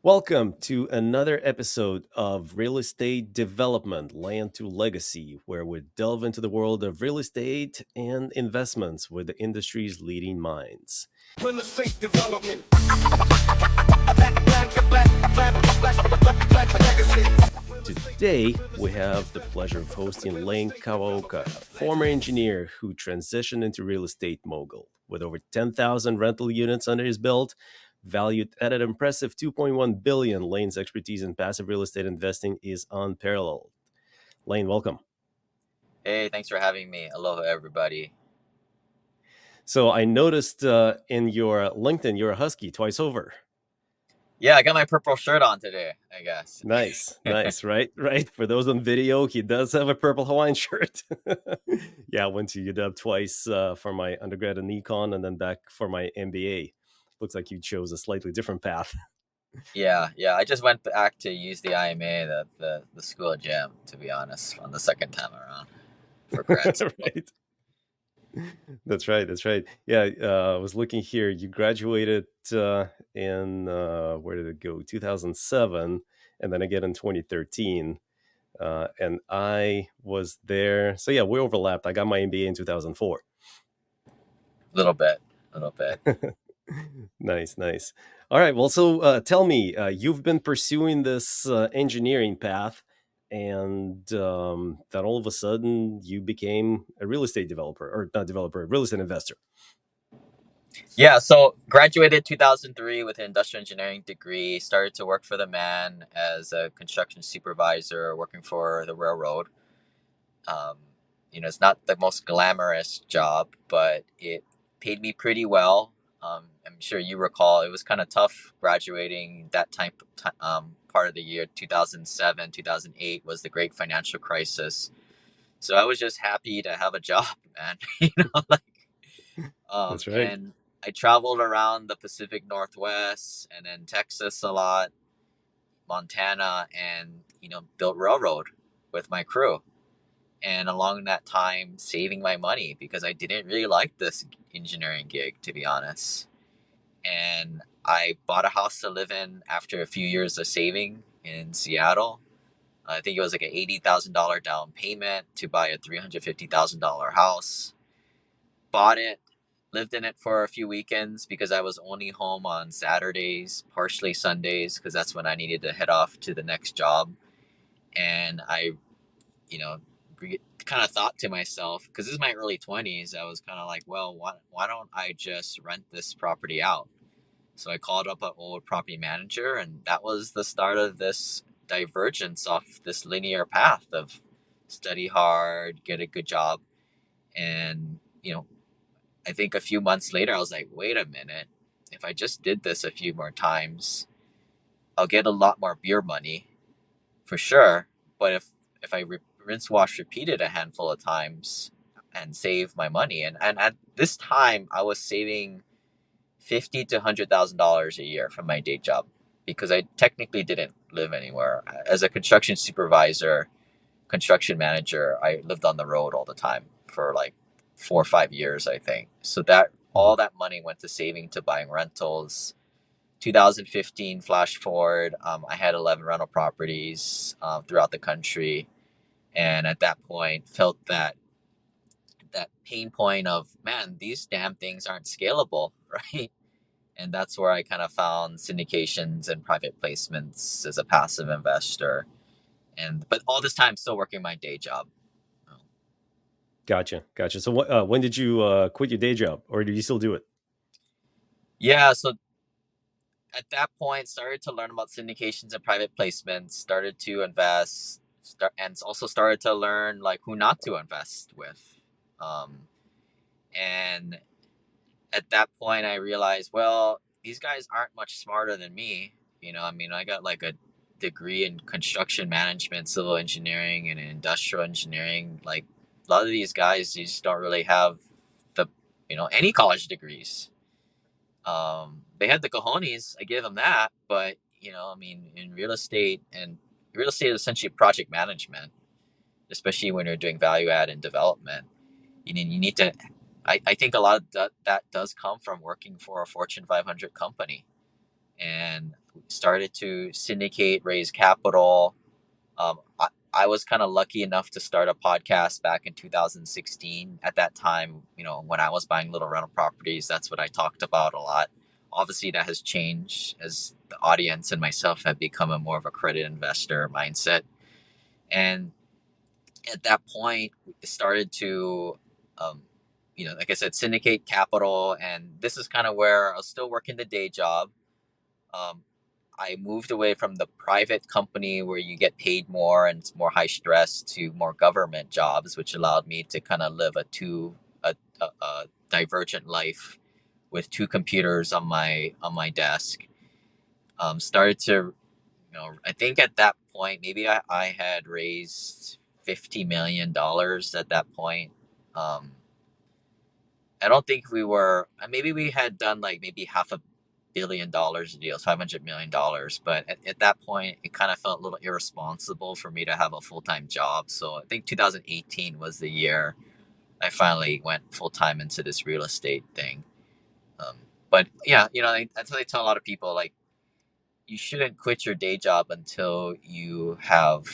Welcome to another episode of Real Estate Development Land to Legacy, where we delve into the world of real estate and investments with the industry's leading minds. Real estate development. Today, we have the pleasure of hosting Lane Kawaoka, a former engineer who transitioned into real estate mogul. With over 10,000 rental units under his belt, valued at an impressive 2.1 billion, Lane's expertise in passive real estate investing is unparalleled. Lane, welcome. Hey, thanks for having me. Aloha, everybody. So I noticed in your LinkedIn, you're a husky twice over. Yeah, I got my purple shirt on today, I guess. Nice, nice, right? Right. For those on video, he does have a purple Hawaiian shirt. Yeah, I went to UW twice for my undergrad in econ and then back for my MBA. Looks like you chose a slightly different path. Yeah. I just went back to use the IMA, the school gym, to be honest, on the second time around for grad school. Right. That's right. That's right. Yeah, I was looking here. You graduated in where did it go? 2007, and then again in 2013. And I was there. So yeah, we overlapped. I got my MBA in 2004. Little bit, little bit. Nice, nice. All right. Well, so tell me, you've been pursuing this engineering path, and then all of a sudden you became a real estate developer, or not developer, real estate investor. Yeah, so graduated 2003 with an industrial engineering degree, started to work for the man as a construction supervisor working for the railroad. Um, it's not the most glamorous job, but it paid me pretty well. I'm sure you recall it was kind of tough graduating that part of the year. 2007, 2008 was the great financial crisis. So I was just happy to have a job, man. Like, That's right. and I traveled around the Pacific Northwest and then Texas a lot, Montana, and built railroad with my crew. And along that time, saving my money because I didn't really like this engineering gig, to be honest. And I bought a house to live in after a few years of saving in Seattle. I think it was like an $80,000 down payment to buy a $350,000 house. Bought it, lived in it for a few weekends because I was only home on Saturdays, partially Sundays, because that's when I needed to head off to the next job. And I, you know, kind of thought to myself, because this is my early 20s, I was kind of like, well, why don't I just rent this property out? So I called up an old property manager, and that was the start of this divergence off this linear path of study hard, get a good job. And, I think a few months later, I was like, wait a minute. If I just did this a few more times, I'll get a lot more beer money for sure. But if I rinse, wash, repeat it a handful of times and save my money, and at this time, I was saving $50,000 to $100,000 a year from my day job because I technically didn't live anywhere. As a construction supervisor, construction manager, I lived on the road all the time for like 4 or 5 years, I think. So that Mhm. all that money went to saving to buying rentals. 2015, flash forward, I had 11 rental properties throughout the country, and at that point, felt that pain point of, man, these damn things aren't scalable, right? And that's where I kind of found syndications and private placements as a passive investor. But all this time, still working my day job. Gotcha, gotcha. So when did you quit your day job, or do you still do it? Yeah, so at that point, started to learn about syndications and private placements. Started to invest, and also started to learn like who not to invest with. And at that point, I realized, well, these guys aren't much smarter than me. I mean, I got like a degree in construction management, civil engineering, and industrial engineering. Like a lot of these guys, you just don't really have the, any college degrees. They had the cojones, I give them that, but I mean, in real estate is essentially project management, especially when you're doing value add and development. You need to. I think a lot of that does come from working for a Fortune 500 company, and started to syndicate, raise capital. I was kind of lucky enough to start a podcast back in 2016. At that time, when I was buying little rental properties, that's what I talked about a lot. Obviously, that has changed as the audience and myself have become a more of a credit investor mindset. And at that point, we started to, um, like I said, syndicate capital. And this is kind of where I was still working the day job. Um, I moved away from the private company where you get paid more and it's more high stress to more government jobs, which allowed me to kind of live a divergent life with two computers on my desk. Started to, I think at that point maybe I had raised $50 million at that point. Um, I don't think we were. Maybe we had done like maybe $500 million deals, $500 million. But at that point, it kind of felt a little irresponsible for me to have a full time job. So I think 2018 was the year I finally went full time into this real estate thing. Um, but yeah, that's what I tell a lot of people. Like, you shouldn't quit your day job until you have.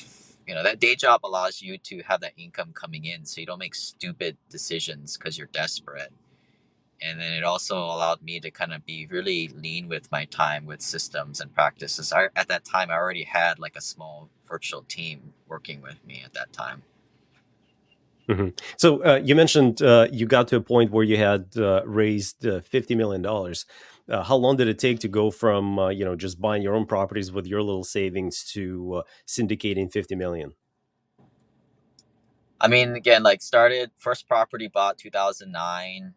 That day job allows you to have that income coming in, so you don't make stupid decisions because you're desperate. And then it also allowed me to kind of be really lean with my time with systems and practices. At that time, I already had like a small virtual team working with me at that time. So you mentioned you got to a point where you had raised $50 million. How long did it take to go from just buying your own properties with your little savings to syndicating 50 million? I mean, again, like started first property bought 2009,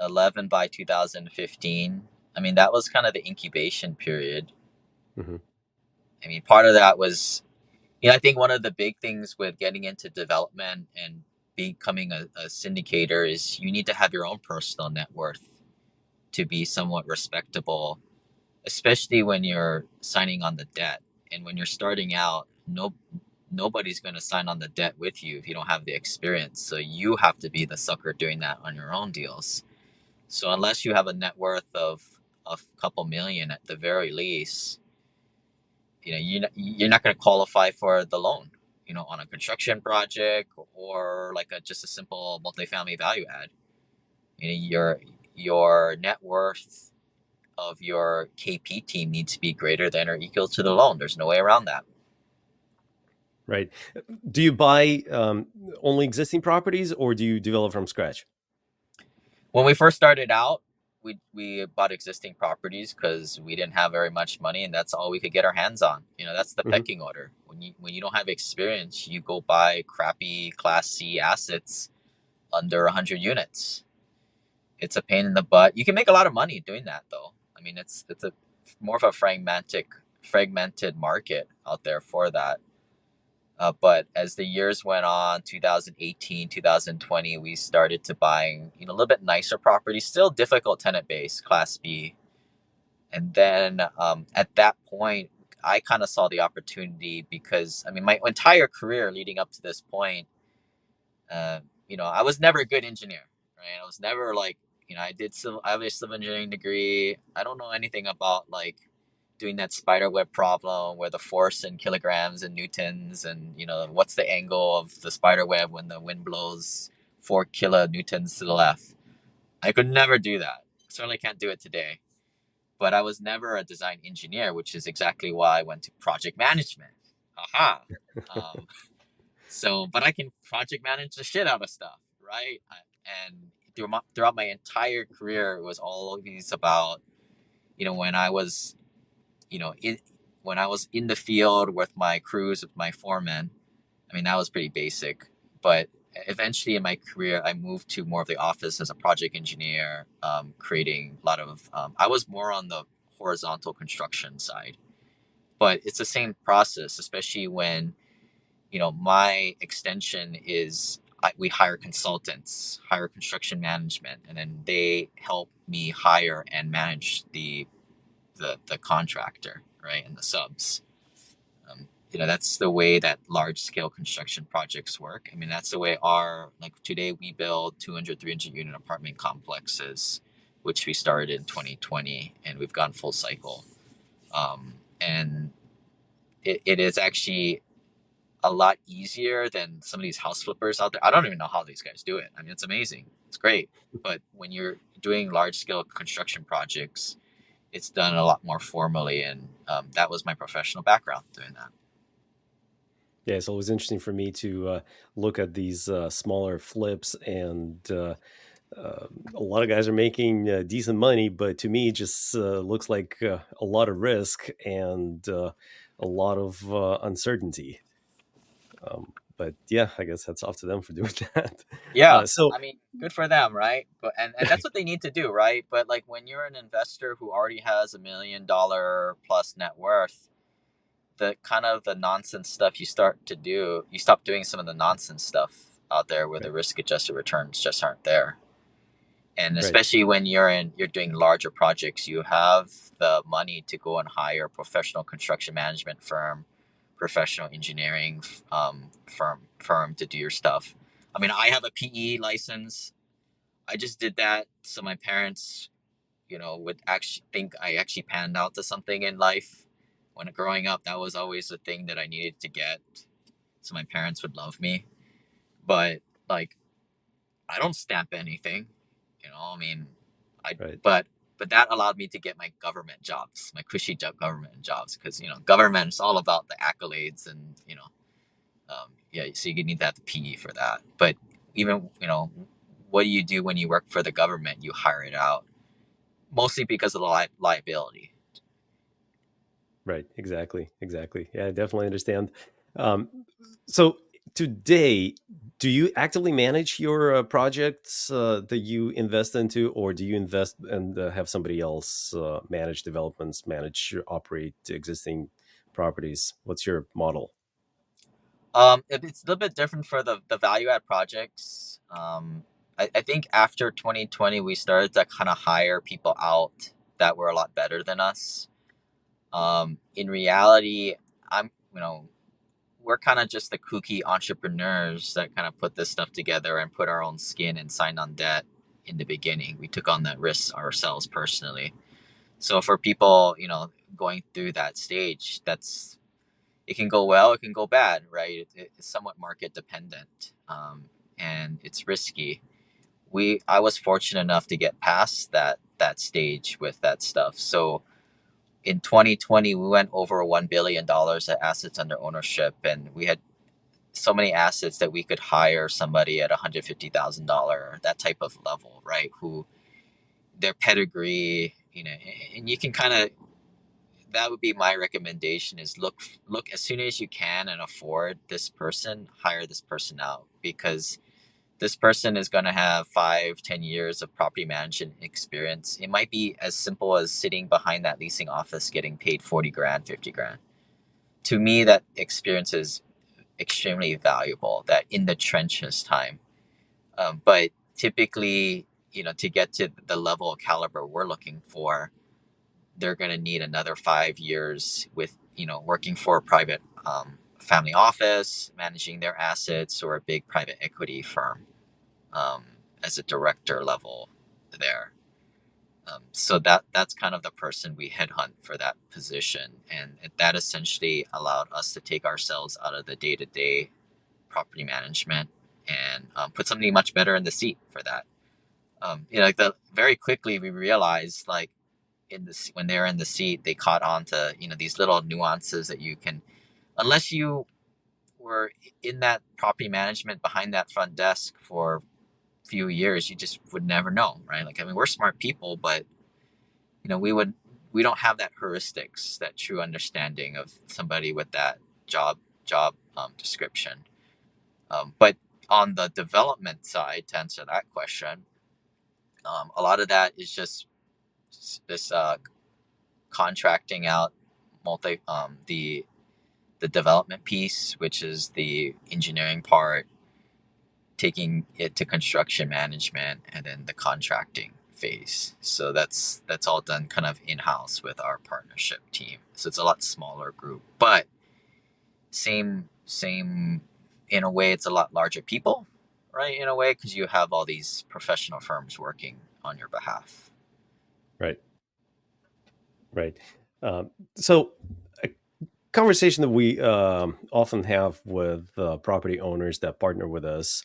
11 by 2015. I mean, that was kind of the incubation period. Hmm. I mean, part of that was, I think one of the big things with getting into development and becoming a syndicator is you need to have your own personal net worth to be somewhat respectable, especially when you're signing on the debt. And when you're starting out, nobody's going to sign on the debt with you if you don't have the experience. So you have to be the sucker doing that on your own deals. So unless you have a net worth of a couple million at the very least, you're not going to qualify for the loan. On a construction project or like just a simple multifamily value add. Your net worth of your KP team needs to be greater than or equal to the loan. There's no way around that. Right. Do you buy only existing properties or do you develop from scratch? When we first started out, we bought existing properties because we didn't have very much money, and that's all we could get our hands on. That's the Hmm. pecking order. When you don't have experience, you go buy crappy Class C assets under 100 units. It's a pain in the butt. You can make a lot of money doing that, though. I mean, it's a more of a fragmented market out there for that. But as the years went on, 2018, 2020, we started to buying, a little bit nicer properties, still difficult tenant base, Class B. And then at that point, I kind of saw the opportunity because, I mean, my entire career leading up to this point, uh, I was never a good engineer, right? I was never like, I have a civil engineering degree. I don't know anything about like doing that spider web problem where the force in kilograms and newtons and what's the angle of the spider web when the wind blows 4 kilonewtons to the left. I could never do that. Certainly can't do it today. But I was never a design engineer, which is exactly why I went to project management. Aha. Um, but I can project manage the shit out of stuff, right? And throughout my entire career, it was always about, when I was, you know, in, when I was in the field with my crews, with my foremen. I mean, that was pretty basic. But eventually in my career, I moved to more of the office as a project engineer, creating a lot of, I was more on the horizontal construction side. But it's the same process, especially when my extension is we hire consultants, hire construction management, and then they help me hire and manage the contractor, right, and the subs. That's the way that large scale construction projects work. I mean, that's the way our like today we build 200, 300 unit apartment complexes. which we started in 2020, and we've gone full cycle. And it is actually a lot easier than some of these house flippers out there. I don't even know how these guys do it. I mean, it's amazing. It's great. But when you're doing large scale construction projects, it's done a lot more formally. And that was my professional background doing that. Yeah, it's always interesting for me to look at these smaller flips, and a lot of guys are making decent money, but to me, it just looks like a lot of risk and a lot of uncertainty. But yeah, I guess that's off to them for doing that. Yeah. So, I mean, good for them, right? But and that's what they need to do, right? But like when you're an investor who already has $1 million plus net worth, the kind of the nonsense stuff you start to do, you stop doing some of the nonsense stuff out there where the right, risk adjusted returns just aren't there. And right, especially when you're doing larger projects, you have the money to go and hire a professional construction management firm, professional engineering firm to do your stuff. I mean, I have a PE license. I just did that so my parents, would actually think I actually panned out to something in life. When growing up, that was always a thing that I needed to get, so my parents would love me. But like, I don't stamp anything, I mean, I right, but that allowed me to get my government jobs, my cushy job government jobs, because government's all about the accolades and yeah, so you need to have the PE for that. But even what do you do when you work for the government? You hire it out mostly because of the liability. right. Exactly, exactly. Yeah, I definitely understand. Um, so today, do you actively manage your projects that you invest into, or do you invest and have somebody else manage developments, operate existing properties? What's your model? It's a little bit different for the value add projects. I think after 2020, we started to kind of hire people out that were a lot better than us. In reality, I'm, we're kind of just the kooky entrepreneurs that kind of put this stuff together and put our own skin and signed on debt in the beginning. We took on that risk ourselves personally. So for people, going through that stage, it can go well, it can go bad, right? It's somewhat market dependent, and it's risky. I was fortunate enough to get past that stage with that stuff. So in 2020, we went over $1 billion of assets under ownership, and we had so many assets that we could hire somebody at $150,000, that type of level, right? Who their pedigree, and you can kind of, that would be my recommendation is look as soon as you can and afford this person, hire this person out, because this person is going to have 5-10 years of property management experience. It might be as simple as sitting behind that leasing office getting paid 40 grand, 50 grand. To me, that experience is extremely valuable, that in the trenches time. But typically, to get to the level of caliber we're looking for, they're going to need another 5 years with, working for a private family office, managing their assets, or a big private equity firm um, as a director level there. So that's kind of the person we headhunt for that position, and that essentially allowed us to take ourselves out of the day to day property management and put somebody much better in the seat for that. Like very quickly we realized, like, when they're in the seat, they caught on to these little nuances that you can, unless you were in that property management behind that front desk for few years, you just would never know, right? Like, I mean, we're smart people, but we don't have that heuristics, that true understanding of somebody with that job description. But on the development side, to answer that question, a lot of that is just this contracting out the development piece, which is the engineering part, taking it to construction management, and then the contracting phase. So that's all done kind of in house with our partnership team. So it's a lot smaller group, but same in a way. It's a lot larger people, right? In a way, because you have all these professional firms working on your behalf. Right. Right. So, a conversation that we often have with property owners that partner with us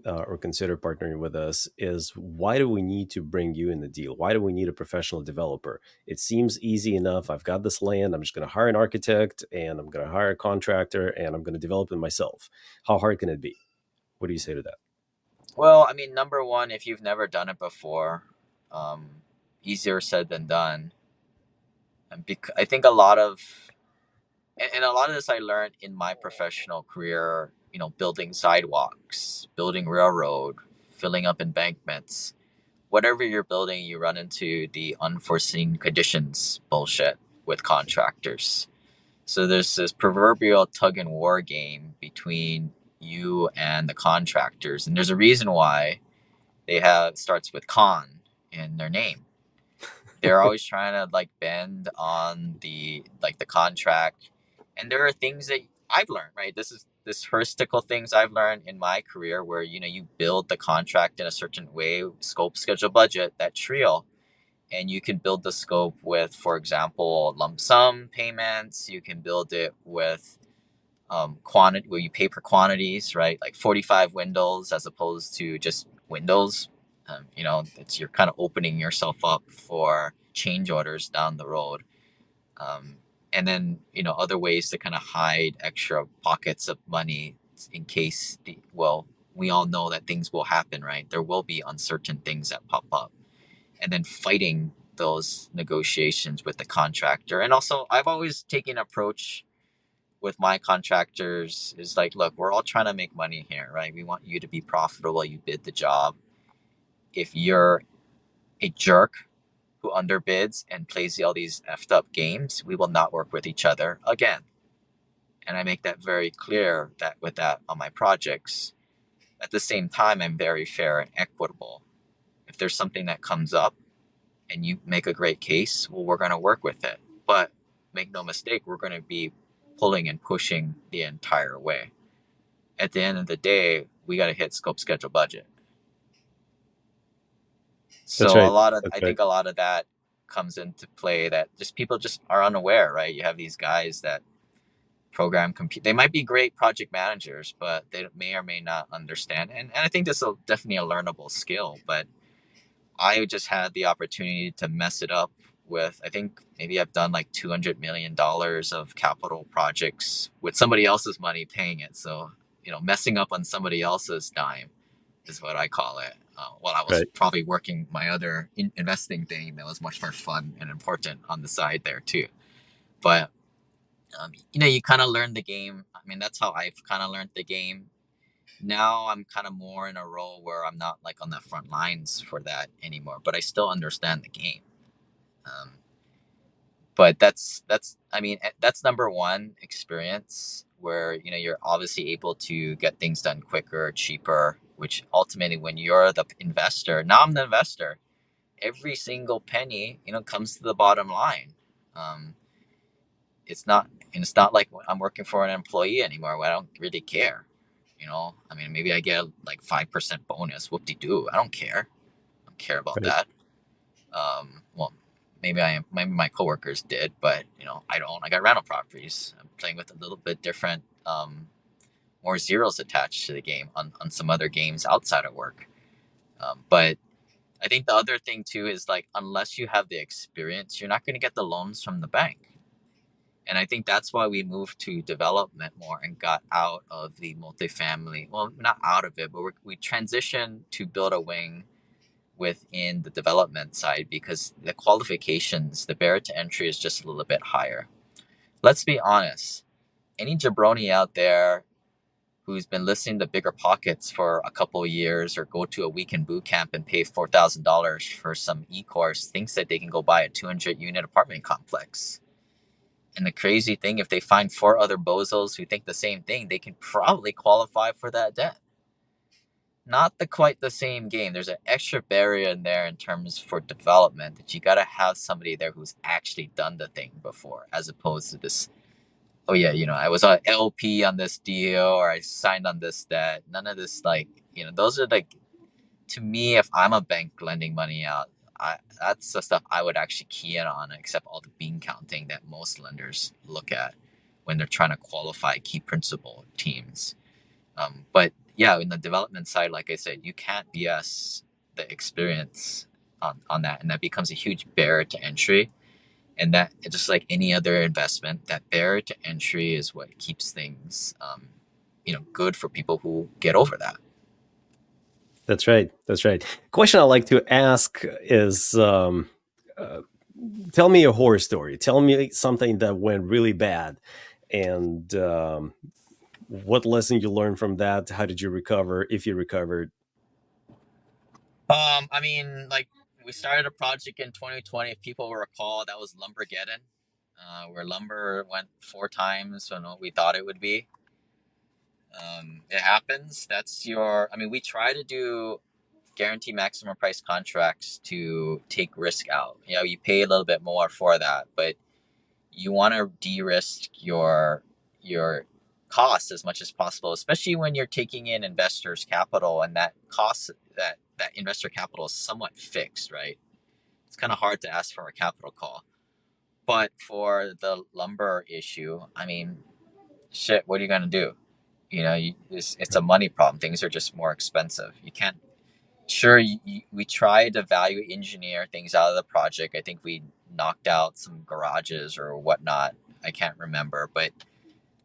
or consider partnering with us is, why do we need to bring you in the deal? Why do we need a professional developer? It seems easy enough. I've got this land. I'm just going to hire an architect and I'm going to hire a contractor and I'm going to develop it myself. How hard can it be? What do you say to that? Well, I mean, number one, if you've never done it before, um, easier said than done. And I think a lot of, and a lot of this I learned in my professional career, building sidewalks, building railroad, filling up embankments. Whatever you're building, you run into the unforeseen conditions bullshit with contractors. So there's this proverbial tug and war game between you and the contractors, and there's a reason why they have starts with con in their name. They're always trying to like bend on the contract, and there are things that I've learned. Right, this heuristical things I've learned in my career where you build the contract in a certain way, scope, schedule, budget, that trio, and you can build the scope with, for example, lump sum payments. You can build it with quantity, where you pay per quantities, right? Like 45 windows as opposed to just windows. It's you're kind of opening yourself up for change orders down the road. Um, and then other ways to kind of hide extra pockets of money in case we all know that things will happen, right? There will be uncertain things that pop up, and then fighting those negotiations with the contractor. And also, I've always taken an approach with my contractors is like, look, we're all trying to make money here, right? We want you to be profitable. You bid the job. If you're a jerk who underbids and plays all these effed up games, we will not work with each other again. And I make that very clear that with that on my projects. At the same time, I'm very fair and equitable. If there's something that comes up and you make a great case, well, we're going to work with it. But make no mistake, we're going to be pulling and pushing the entire way. At the end of the day, we got to hit scope, schedule, budget. That's So right. That's I right. think a lot of that comes into play that just people just are unaware, right? You have these guys that program compute. They might be great project managers, but they may or may not understand. And I think this is definitely a learnable skill, but I just had the opportunity to mess it up with, I think maybe I've done like $200 million of capital projects with somebody else's money paying it. So, messing up on somebody else's dime is what I call it. While I was Right. probably working my other investing thing that was much more fun and important on the side there too. But, you kind of learn the game. I mean, that's how I've kind of learned the game. Now I'm kind of more in a role where I'm not like on the front lines for that anymore, but I still understand the game. Um, but I mean, that's number one experience where you're obviously able to get things done quicker, cheaper, which ultimately when you're the investor, now I'm the investor, every single penny comes to the bottom line. um, it's not like I'm working for an employee anymore where I don't really care. I mean, maybe I get like 5% bonus, whoop-de-doo, I don't care. I don't care about Right. that. Well, maybe my coworkers did, but I don't. I got rental properties. I'm playing with a little bit different, more zeros attached to the game on some other games outside of work. But I think the other thing too is like, unless you have the experience, you're not going to get the loans from the bank. And I think that's why we moved to development more and got out of the multifamily. Well, not out of it, but we transitioned to build a wing within the development side because the qualifications, the barrier to entry is just a little bit higher. Let's be honest. Any jabroni out there who's been listening to Bigger Pockets for a couple of years or go to a weekend boot camp and pay $4,000 for some e-course thinks that they can go buy a 200-unit apartment complex. And the crazy thing, if they find four other bozos who think the same thing, they can probably qualify for that debt. Not quite the same game. There's an extra barrier in there in terms for development that you got to have somebody there who's actually done the thing before, as opposed to this. Oh yeah, I was an LP on this deal or I signed on this debt. None of this, like, those are like, to me, if I'm a bank lending money out, That's the stuff I would actually key in on, except all the bean counting that most lenders look at when they're trying to qualify key principal teams. But yeah, in the development side, like I said, you can't BS the experience on that, and that becomes a huge barrier to entry. And that, just like any other investment, that barrier to entry is what keeps things, good for people who get over that. That's right. That's right. Question I like to ask is, uh, tell me a horror story. Tell me something that went really bad, and what lesson you learned from that. How did you recover, if you recovered? I mean, like, we started a project in 2020. If people will recall, that was Lumbergeddon, where lumber went 4 times on what we thought it would be. It happens. I mean, we try to do guarantee maximum price contracts to take risk out. You pay a little bit more for that, but you want to de-risk your costs as much as possible, especially when you're taking in investors' capital, and that cost, that investor capital is somewhat fixed, right? It's kind of hard to ask for a capital call. But for the lumber issue, I mean, shit, what are you gonna do? It's a money problem. Things are just more expensive. You can't. Sure, we tried to value engineer things out of the project. I think we knocked out some garages or whatnot. I can't remember, but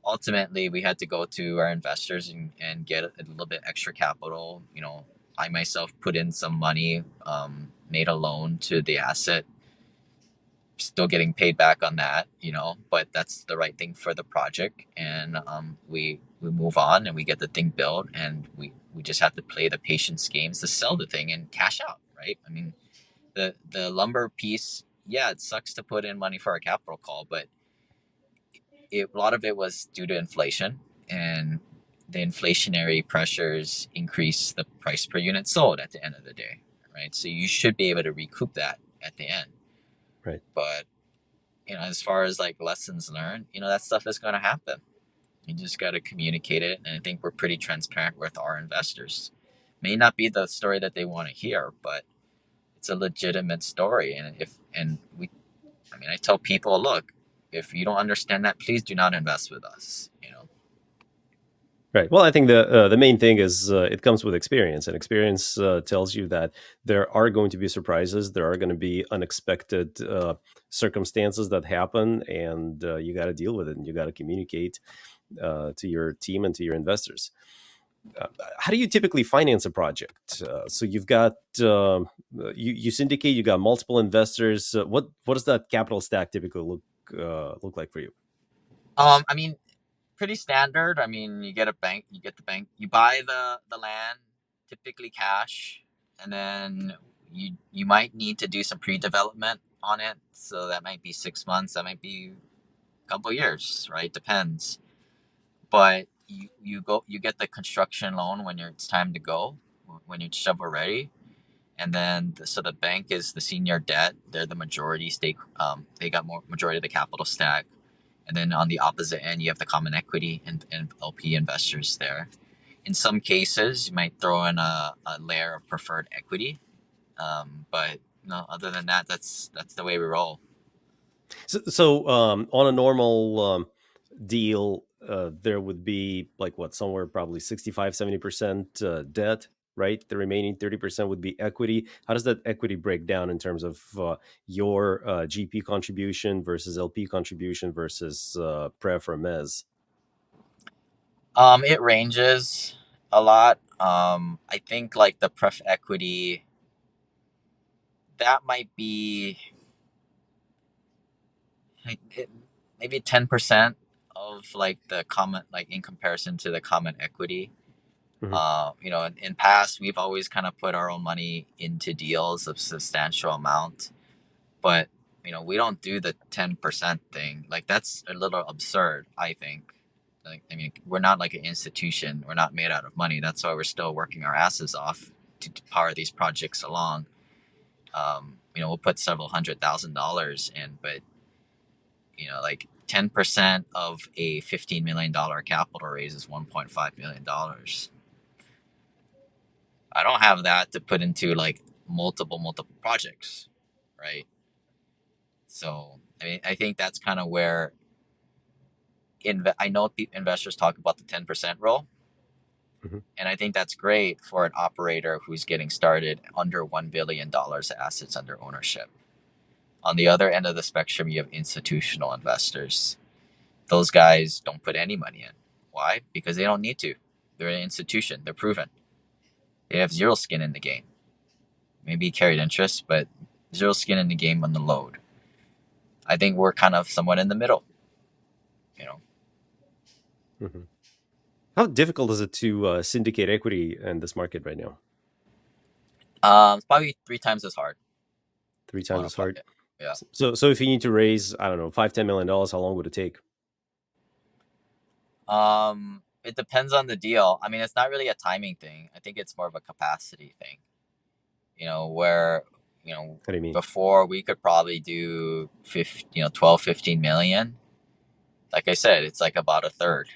ultimately we had to go to our investors and get a little bit extra capital. I myself put in some money, made a loan to the asset, still getting paid back on that, but that's the right thing for the project. And we move on and we get the thing built, and we just have to play the patience games to sell the thing and cash out, right? I mean, the lumber piece, yeah, it sucks to put in money for a capital call, but a lot of it was due to inflation, and the inflationary pressures increase the price per unit sold at the end of the day, right? So you should be able to recoup that at the end. Right. But as far as like lessons learned, that stuff is going to happen. You just got to communicate it, and I think we're pretty transparent with our investors. May not be the story that they want to hear, but it's a legitimate story. I mean, I tell people, look, if you don't understand that, please do not invest with us. Right. Well, I think the main thing is, it comes with experience, and experience tells you that there are going to be surprises. There are going to be unexpected circumstances that happen, and you got to deal with it, and you got to communicate to your team and to your investors. Uh, how do you typically finance a project? So you've got, you syndicate. You got multiple investors. What does that capital stack typically look like for you? I mean, pretty standard. I mean, you get the bank, you buy the land, typically cash, and then you might need to do some pre-development on it. So that might be 6 months, that might be a couple of years, right? Depends. But you get the construction loan when it's time to go, when you're shovel ready. And then so the bank is the senior debt. They're the majority stake. They got more majority of the capital stack. And then on the opposite end, you have the common equity and LP investors there. In some cases, you might throw in a layer of preferred equity. But no, other than that, that's the way we roll. So, on a normal deal, there would be like what, somewhere probably 65, 70% debt, right? The remaining 30% would be equity. How does that equity break down in terms of your GP contribution versus LP contribution versus pref or mez? It ranges a lot. I think like the pref equity, that might be like, maybe 10% of like the common, like in comparison to the common equity. Hmm. In past, we've always kind of put our own money into deals of substantial amount, but we don't do the 10% thing. Like, that's a little absurd, I think. Like, I mean, we're not like an institution. We're not made out of money. That's why we're still working our asses off to power these projects along. We'll put several $100,000 in, but like 10% of a $15 million capital raise is $1.5 million. I don't have that to put into like multiple projects, right? So I mean, I think that's kind of where I know investors talk about the 10% rule, Hmm. and I think that's great for an operator who's getting started under $1 billion assets under ownership. On the other end of the spectrum, you have institutional investors. Those guys don't put any money in. Why? Because they don't need to. They're an institution. They're proven. They have zero skin in the game. Maybe carried interest, but zero skin in the game on the load. I think we're kind of somewhat in the middle. You know, Hmm. How difficult is it to syndicate equity in this market right now? it's probably three times as hard Three on times a as hard. yeah. So if you need to raise, I don't know, $5-10 million, how long would it take? It depends on the deal. I mean, it's not really a timing thing. I think it's more of a capacity thing. Where How do you mean? before we could probably do 50, 12, 15 million. Like I said, it's like about a third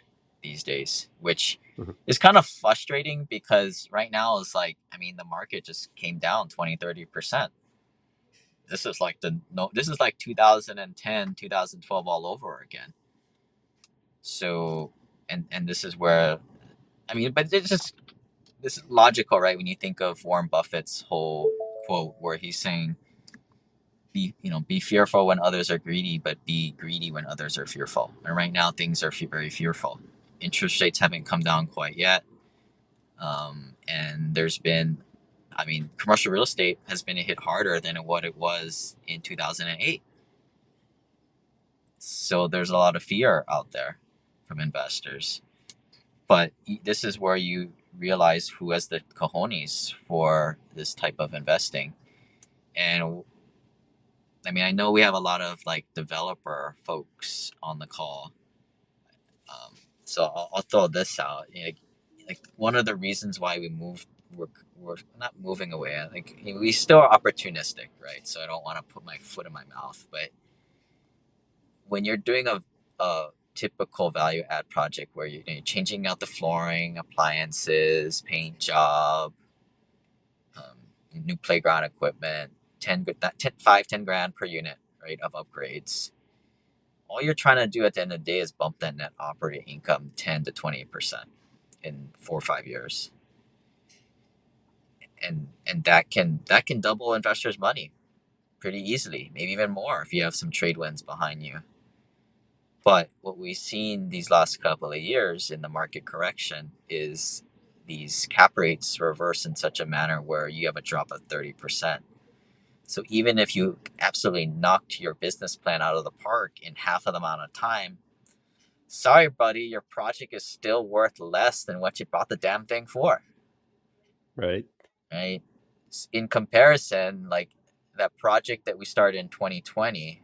these days, which Hmm. is kind of frustrating because right now it's like, I mean, the market just came down 20-30%. This is like no, this is like 2010, 2012 all over again. So, and this is where, I mean, but it's just, this is logical, right? When you think of Warren Buffett's whole quote where he's saying, be fearful when others are greedy, but be greedy when others are fearful. And right now things are very fearful. Interest rates haven't come down quite yet. And there's been, I mean, commercial real estate has been hit harder than what it was in 2008. So there's a lot of fear out there from investors. But this is where you realize who has the cojones for this type of investing. And I mean, I know we have a lot of like developer folks on the call. Um, so I'll throw this out. Like one of the reasons why we're not moving away. Like we still are opportunistic, right? So I don't want to put my foot in my mouth. But when you're doing a typical value add project where you're changing out the flooring, appliances, paint job, new playground equipment, 5-10 grand per unit, right, of upgrades. All you're trying to do at the end of the day is bump that net operating income 10 to 20% in 4 or 5 years, and that can double investors' money pretty easily, maybe even more if you have some trade wins behind you. But what we've seen these last couple of years in the market correction is these cap rates reverse in such a manner where you have a drop of 30%. So even if you absolutely knocked your business plan out of the park in half of the amount of time, sorry, buddy, your project is still worth less than what you bought the damn thing for, Right. right? In comparison, like that project that we started in 2020,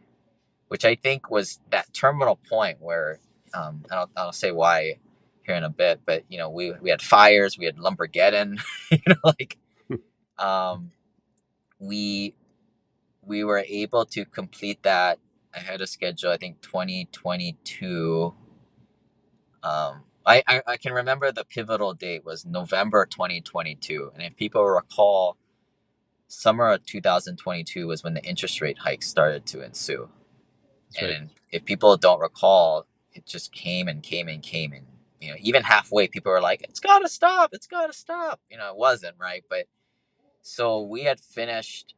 which I think was that terminal point where, I'll say why here in a bit, but we had fires, we had Lumbergeddon, like um, we we were able to complete that ahead of schedule. I think 2022. I can remember the pivotal date was November 2022, and if people recall, summer of 2022 was when the interest rate hikes started to ensue. That's right. And if people don't recall, it just came and came and came, and even halfway, people were like, "It's gotta stop! It's gotta stop!" It wasn't right, but so we had finished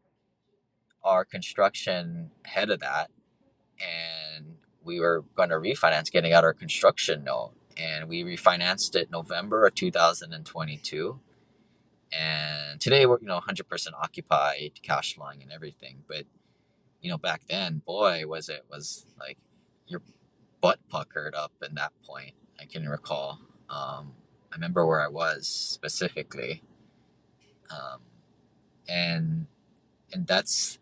our construction ahead of that, and we were going to refinance, getting out our construction note, and we refinanced it November of 2022. And today we're 100% occupied, cash flowing and everything. But back then, boy, was like your butt puckered up in that point. I can recall. I remember where I was specifically, um, and that's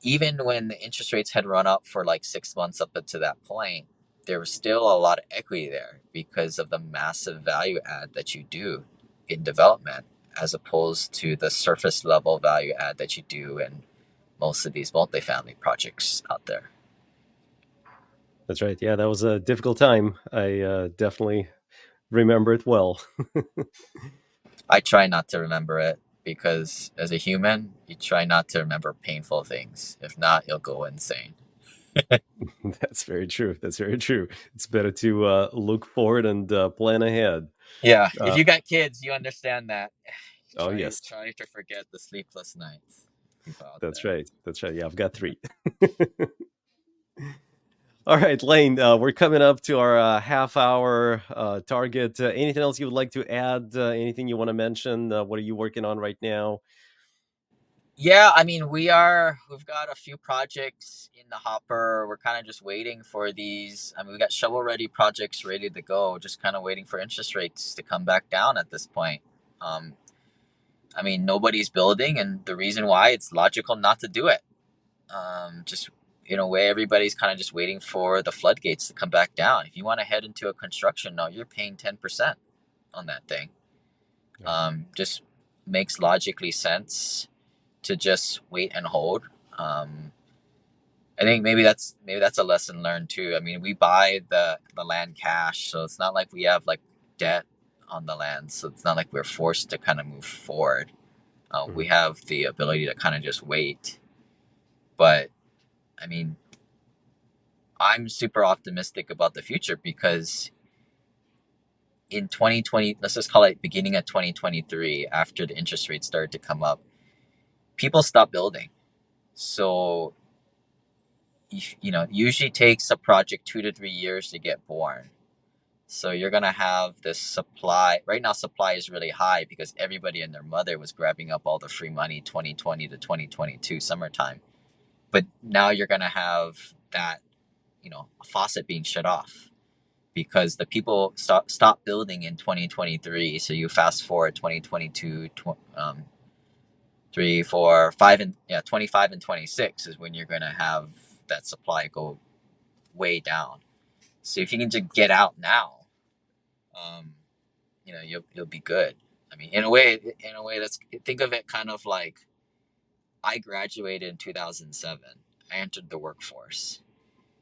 even when the interest rates had run up for like 6 months up to that point. There was still a lot of equity there because of the massive value add that you do in development, as opposed to the surface level value add that you do in most of these multifamily projects out there. That's right. Yeah, that was a difficult time. I definitely remember it well. I try not to remember it. because as a human, you try not to remember painful things. If not, you'll go insane. That's very true. That's very true. It's better to look forward and plan ahead. Yeah, if Uh, you got kids, you understand that. oh Try yes, try to forget the sleepless nights. People out that's there. right. That's right. Yeah, I've got three. All right, Lane, we're coming up to our half hour target. Anything else you would like to add? Anything you want to mention? What are you working on right now? Yeah, I mean, we've got a few projects in the hopper. We're kind of just waiting for these. I mean, we got shovel ready projects ready to go, just kind of waiting for interest rates to come back down at this point. Um, I mean, nobody's building, and the reason why, it's logical not to do it. Just in a way, everybody's kind of just waiting for the floodgates to come back down. If you want to head into a construction, no, you're paying 10% on that thing. Yeah. Just makes logically sense to just wait and hold. I think maybe that's a lesson learned too. I mean, we buy the land cash, so it's not like we have like debt on the land. So it's not like we're forced to kind of move forward. We Mhm. have the ability to kind of just wait. But I mean, I'm super optimistic about the future because in 2020, let's just call it beginning of 2023, after the interest rates started to come up, people stopped building. So usually takes a project 2 to 3 years to get born. So you're gonna have this supply. Right now, supply is really high because everybody and their mother was grabbing up all the free money 2020 to 2022 summertime. But now you're gonna have that, a faucet being shut off because the people stop building in 2023. So you fast forward 2022, 3, 4, 5, and 25 and 26 is when you're gonna have that supply go way down. So if you can just get out now, um, you'll be good. I mean, in a way, that's think of it kind of like I graduated in 2007. I entered the workforce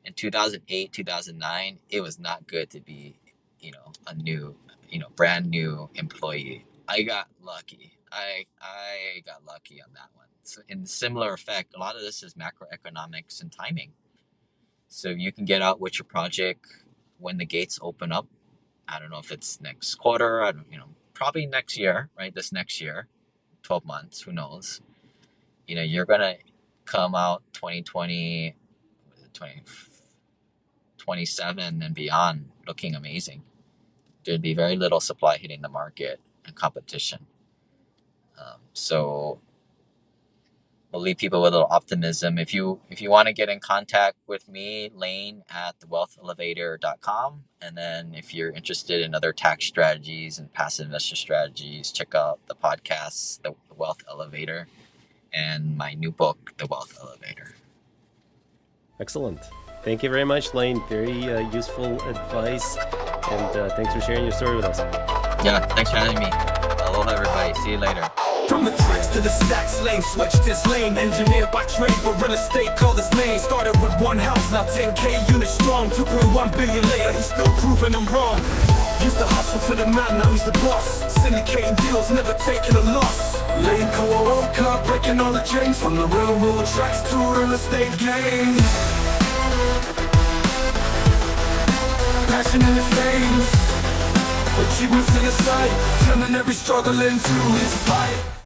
in 2008, 2009. It was not good to be, a new, brand new employee. I got lucky. I got lucky on that one. So in similar effect, a lot of this is macroeconomics and timing. So you can get out with your project when the gates open up. I don't know if it's next quarter. I don't, probably next year, right? This next year, 12 months, who knows? You're gonna come out 2020, 2027 and beyond looking amazing. There'd be very little supply hitting the market and competition. So we'll leave people with a little optimism. If you want to get in contact with me, Lane at thewealthelevator.com. And then if you're interested in other tax strategies and passive investor strategies, check out the podcast, The Wealth Elevator, and my new book, The Wealth Elevator. Excellent. Thank you very much, Lane. Very useful advice. And thanks for sharing your story with us. Yeah, thanks for having me. Aloha, everybody. See you later. From the tracks to the stacks, Lane switched his lane. Engineered by trade, but real estate called his name. Started with one house, now 10K units strong. 2.1 billion later, he's still proving them wrong. Used to hustle for the man, now he's the boss. Syndicating deals, never taking a loss. Lane Kawaoka, breaking all the chains. From the railroad tracks to real estate games. Passion in his veins, achievements in his sight, turning every struggle into his fight.